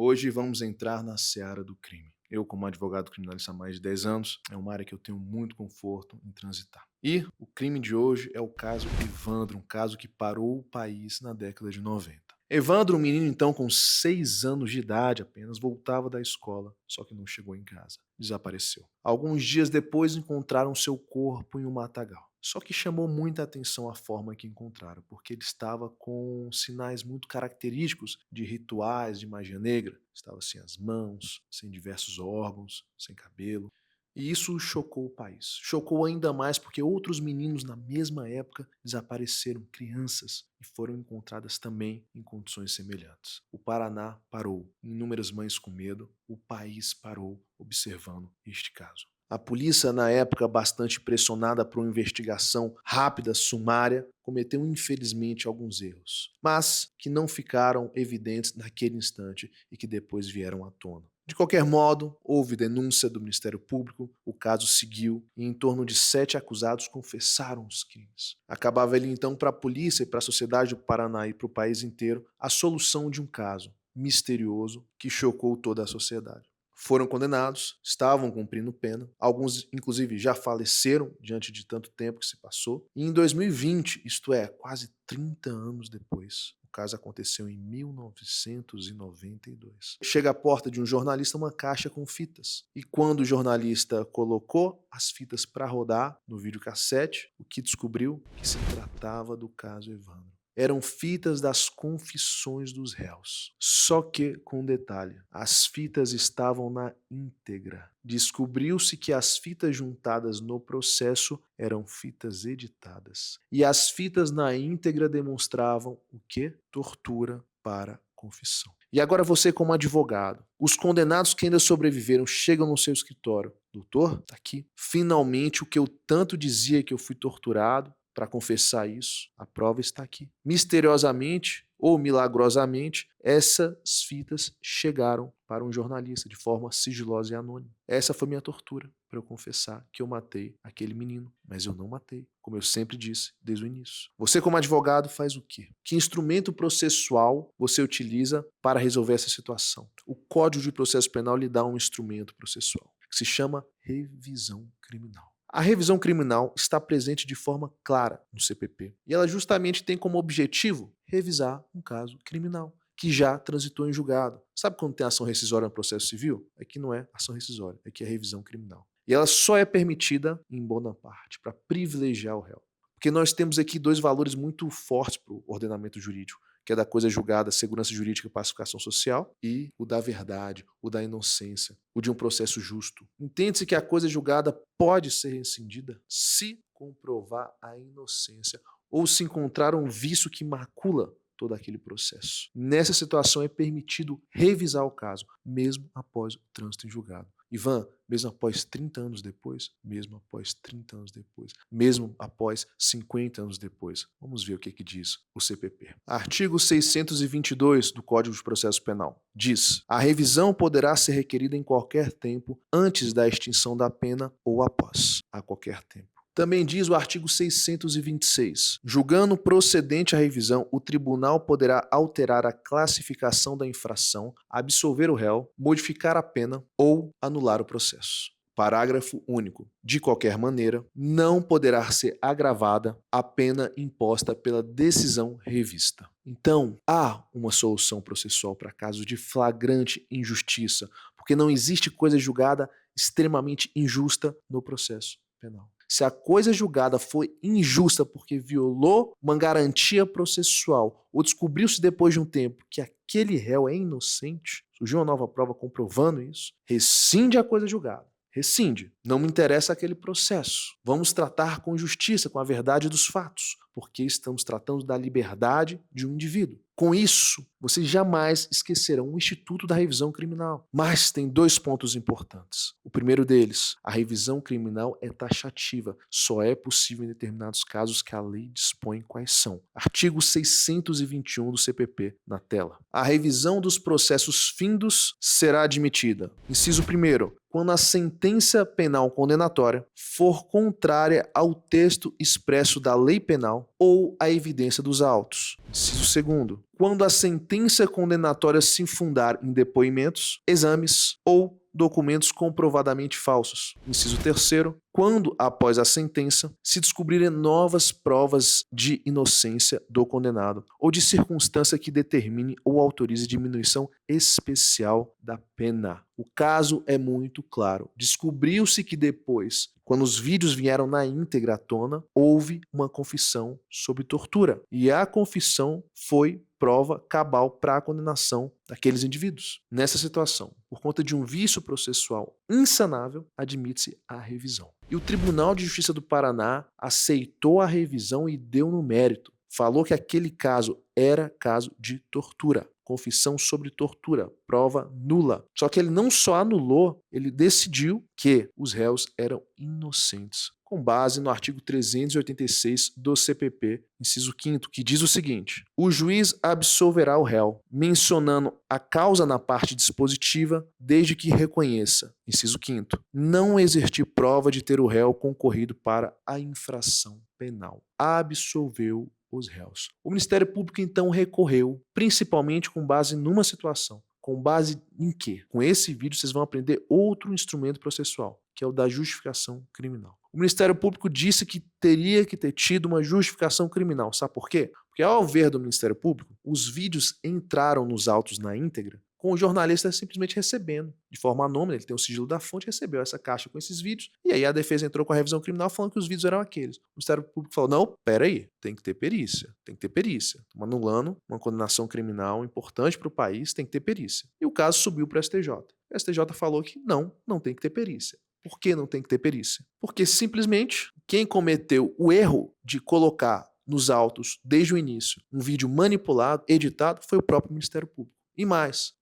Hoje vamos entrar na seara do crime. Eu, como advogado criminalista há mais de 10 anos, é uma área que eu tenho muito conforto em transitar. E o crime de hoje é o caso Evandro, um caso que parou o país na década de 90. Evandro, um menino então com 6 anos de idade apenas, voltava da escola, só que não chegou em casa. Desapareceu. Alguns dias depois encontraram seu corpo em um matagal. Só que chamou muita atenção a forma que encontraram, porque ele estava com sinais muito característicos de rituais de magia negra. Estava sem as mãos, sem diversos órgãos, sem cabelo. E isso chocou o país. Chocou ainda mais porque outros meninos na mesma época desapareceram, crianças, e foram encontradas também em condições semelhantes. O Paraná parou, inúmeras mães com medo, o país parou observando este caso. A polícia, na época bastante pressionada por uma investigação rápida, sumária, cometeu infelizmente alguns erros, mas que não ficaram evidentes naquele instante e que depois vieram à tona. De qualquer modo, houve denúncia do Ministério Público, o caso seguiu e em torno de 7 acusados confessaram os crimes. Acabava ele então para a polícia e para a sociedade do Paraná e para o país inteiro a solução de um caso misterioso que chocou toda a sociedade. Foram condenados, estavam cumprindo pena, alguns inclusive já faleceram diante de tanto tempo que se passou, e em 2020, isto é, quase 30 anos depois, o caso aconteceu em 1992. Chega à porta de um jornalista uma caixa com fitas, e quando o jornalista colocou as fitas para rodar no videocassete, o que descobriu? Que se tratava do caso Evandro. Eram fitas das confissões dos réus. Só que, com um detalhe, as fitas estavam na íntegra. Descobriu-se que as fitas juntadas no processo eram fitas editadas. E as fitas na íntegra demonstravam o quê? Tortura para confissão. E agora você como advogado, os condenados que ainda sobreviveram chegam no seu escritório. Doutor, tá aqui. Finalmente o que eu tanto dizia que eu fui torturado, para confessar isso, a prova está aqui. Misteriosamente ou milagrosamente, essas fitas chegaram para um jornalista de forma sigilosa e anônima. Essa foi minha tortura, para eu confessar que eu matei aquele menino, mas eu não matei, como eu sempre disse desde o início. Você como advogado faz o quê? Que instrumento processual você utiliza para resolver essa situação? O Código de Processo Penal lhe dá um instrumento processual, que se chama revisão criminal. A revisão criminal está presente de forma clara no CPP e ela justamente tem como objetivo revisar um caso criminal que já transitou em julgado. Sabe quando tem ação rescisória no processo civil? Aqui não é ação rescisória, aqui é revisão criminal. E ela só é permitida em bona parte, para privilegiar o réu. Porque nós temos aqui dois valores muito fortes para o ordenamento jurídico, que é da coisa julgada, segurança jurídica e pacificação social, e o da verdade, o da inocência, o de um processo justo. Entende-se que a coisa julgada pode ser rescindida se comprovar a inocência ou se encontrar um vício que macula todo aquele processo. Nessa situação é permitido revisar o caso, mesmo após o trânsito em julgado. Ivan, mesmo após 30 anos depois, mesmo após 30 anos depois, mesmo após 50 anos depois. Vamos ver o que diz o CPP. Artigo 622 do Código de Processo Penal diz: a revisão poderá ser requerida em qualquer tempo antes da extinção da pena ou após, a qualquer tempo. Também diz o artigo 626. Julgando procedente a revisão, o tribunal poderá alterar a classificação da infração, absolver o réu, modificar a pena ou anular o processo. Parágrafo único. De qualquer maneira, não poderá ser agravada a pena imposta pela decisão revista. Então, há uma solução processual para casos de flagrante injustiça, porque não existe coisa julgada extremamente injusta no processo penal. Se a coisa julgada foi injusta porque violou uma garantia processual ou descobriu-se depois de um tempo que aquele réu é inocente, surgiu uma nova prova comprovando isso, rescinde a coisa julgada. Rescinde. Não me interessa aquele processo. Vamos tratar com justiça, com a verdade dos fatos, porque estamos tratando da liberdade de um indivíduo. Com isso, vocês jamais esquecerão o Instituto da Revisão Criminal. Mas tem 2 pontos importantes. O primeiro deles, a revisão criminal é taxativa. Só é possível em determinados casos que a lei dispõe quais são. Artigo 621 do CPP, na tela. A revisão dos processos findos será admitida. Inciso 1º, quando a sentença penal condenatória for contrária ao texto expresso da lei penal ou à evidência dos autos. Inciso 2º, quando a sentença condenatória se fundar em depoimentos, exames ou documentos comprovadamente falsos. Inciso 3º, quando, após a sentença, se descobrirem novas provas de inocência do condenado ou de circunstância que determine ou autorize diminuição especial da pena. O caso é muito claro. Descobriu-se que depois, quando os vídeos vieram na íntegra à tona, houve uma confissão sobre tortura. E a confissão foi prova cabal para a condenação daqueles indivíduos. Nessa situação, por conta de um vício processual insanável, admite-se a revisão. E o Tribunal de Justiça do Paraná aceitou a revisão e deu no mérito. Falou que aquele caso era caso de tortura. Confissão sobre tortura, prova nula. Só que ele não só anulou, ele decidiu que os réus eram inocentes, com base no artigo 386 do CPP, inciso 5º, que diz o seguinte: o juiz absolverá o réu, mencionando a causa na parte dispositiva, desde que reconheça, inciso 5º, não existir prova de ter o réu concorrido para a infração penal. Absolveu os réus. O Ministério Público, então, recorreu, principalmente com base numa situação. Com base em quê? Com esse vídeo vocês vão aprender outro instrumento processual, que é o da justificação criminal. O Ministério Público disse que teria que ter tido uma justificação criminal. Sabe por quê? Porque, ao ver do Ministério Público, os vídeos entraram nos autos na íntegra, com o jornalista simplesmente recebendo, de forma anônima, ele tem o sigilo da fonte, recebeu essa caixa com esses vídeos, e aí a defesa entrou com a revisão criminal falando que os vídeos eram aqueles. O Ministério Público falou, não, peraí, tem que ter perícia. Estamos anulando uma condenação criminal importante para o país, tem que ter perícia. E o caso subiu para o STJ. O STJ falou que não tem que ter perícia. Por que não tem que ter perícia? Porque simplesmente quem cometeu o erro de colocar nos autos, desde o início, um vídeo manipulado, editado, foi o próprio Ministério Público. E mais.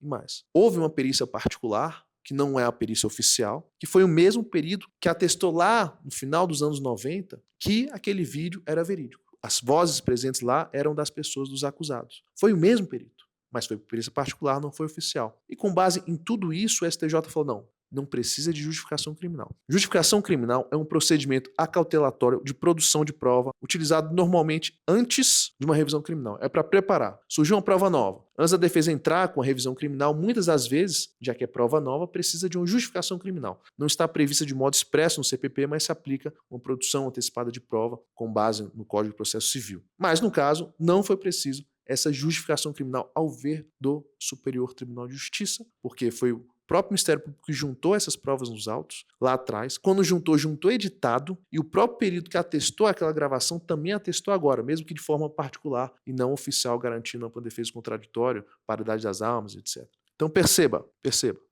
Houve uma perícia particular, que não é a perícia oficial, que foi o mesmo perito que atestou lá no final dos anos 90 que aquele vídeo era verídico. As vozes presentes lá eram das pessoas, dos acusados. Foi o mesmo perito, mas foi perícia particular, não foi oficial. E com base em tudo isso, o STJ falou, não precisa de justificação criminal. Justificação criminal é um procedimento acautelatório de produção de prova utilizado normalmente antes de uma revisão criminal. É para preparar. Surgiu uma prova nova. Antes da defesa entrar com a revisão criminal, muitas das vezes, já que é prova nova, precisa de uma justificação criminal. Não está prevista de modo expresso no CPP, mas se aplica uma produção antecipada de prova com base no Código de Processo Civil. Mas, no caso, não foi preciso essa justificação criminal ao ver do Superior Tribunal de Justiça, porque foi o próprio Ministério Público que juntou essas provas nos autos, lá atrás. Quando juntou editado, e o próprio perito que atestou aquela gravação também atestou agora, mesmo que de forma particular e não oficial, garantindo ampla defesa contraditória, paridade das armas, etc. Então perceba,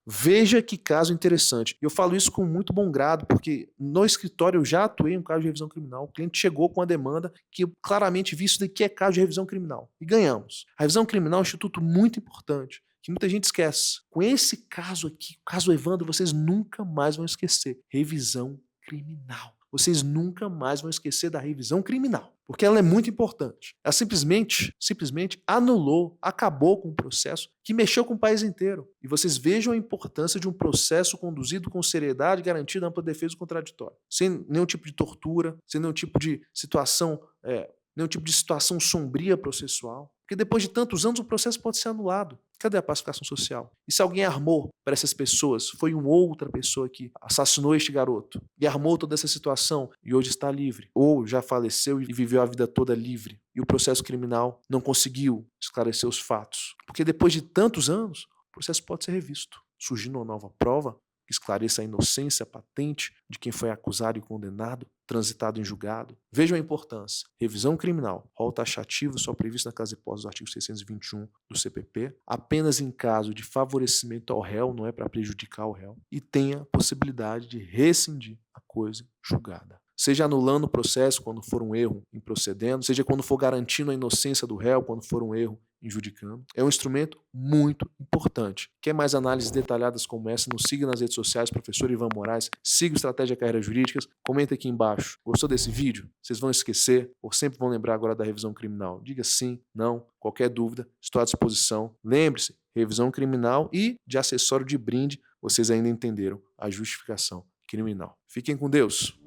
veja que caso interessante. Eu falo isso com muito bom grado, porque no escritório eu já atuei em um caso de revisão criminal. O cliente chegou com uma demanda que eu claramente vi isso daqui é caso de revisão criminal. E ganhamos. A revisão criminal é um instituto muito importante, que muita gente esquece. Com esse caso aqui, o caso Evandro, vocês nunca mais vão esquecer. Revisão criminal. Vocês nunca mais vão esquecer da revisão criminal, porque ela é muito importante. Ela simplesmente anulou, acabou com um processo que mexeu com o país inteiro. E vocês vejam a importância de um processo conduzido com seriedade, garantido ampla defesa contraditória, sem nenhum tipo de tortura, sem nenhum tipo de situação sombria processual. Porque depois de tantos anos o processo pode ser anulado. Cadê a pacificação social? E se alguém armou para essas pessoas, foi uma outra pessoa que assassinou este garoto e armou toda essa situação e hoje está livre, ou já faleceu e viveu a vida toda livre, e o processo criminal não conseguiu esclarecer os fatos? Porque depois de tantos anos, o processo pode ser revisto, surgindo uma nova prova que esclareça a inocência patente de quem foi acusado e condenado, transitado em julgado. Vejam a importância. Revisão criminal, rol taxativo só previsto na casa de hipóteses do artigo 621 do CPP, apenas em caso de favorecimento ao réu, não é para prejudicar o réu, e tenha a possibilidade de rescindir a coisa julgada. Seja anulando o processo quando for um erro improcedendo, seja quando for garantindo a inocência do réu quando for um erro injudicando. É um instrumento muito importante. Quer mais análises detalhadas como essa? Nos siga nas redes sociais, professor Ivan Moraes. Siga o Estratégia Carreiras Jurídicas. Comenta aqui embaixo. Gostou desse vídeo? Vocês vão esquecer ou sempre vão lembrar agora da revisão criminal? Diga sim, não, qualquer dúvida, estou à disposição. Lembre-se, revisão criminal e de acessório de brinde, vocês ainda entenderam a justificação criminal. Fiquem com Deus.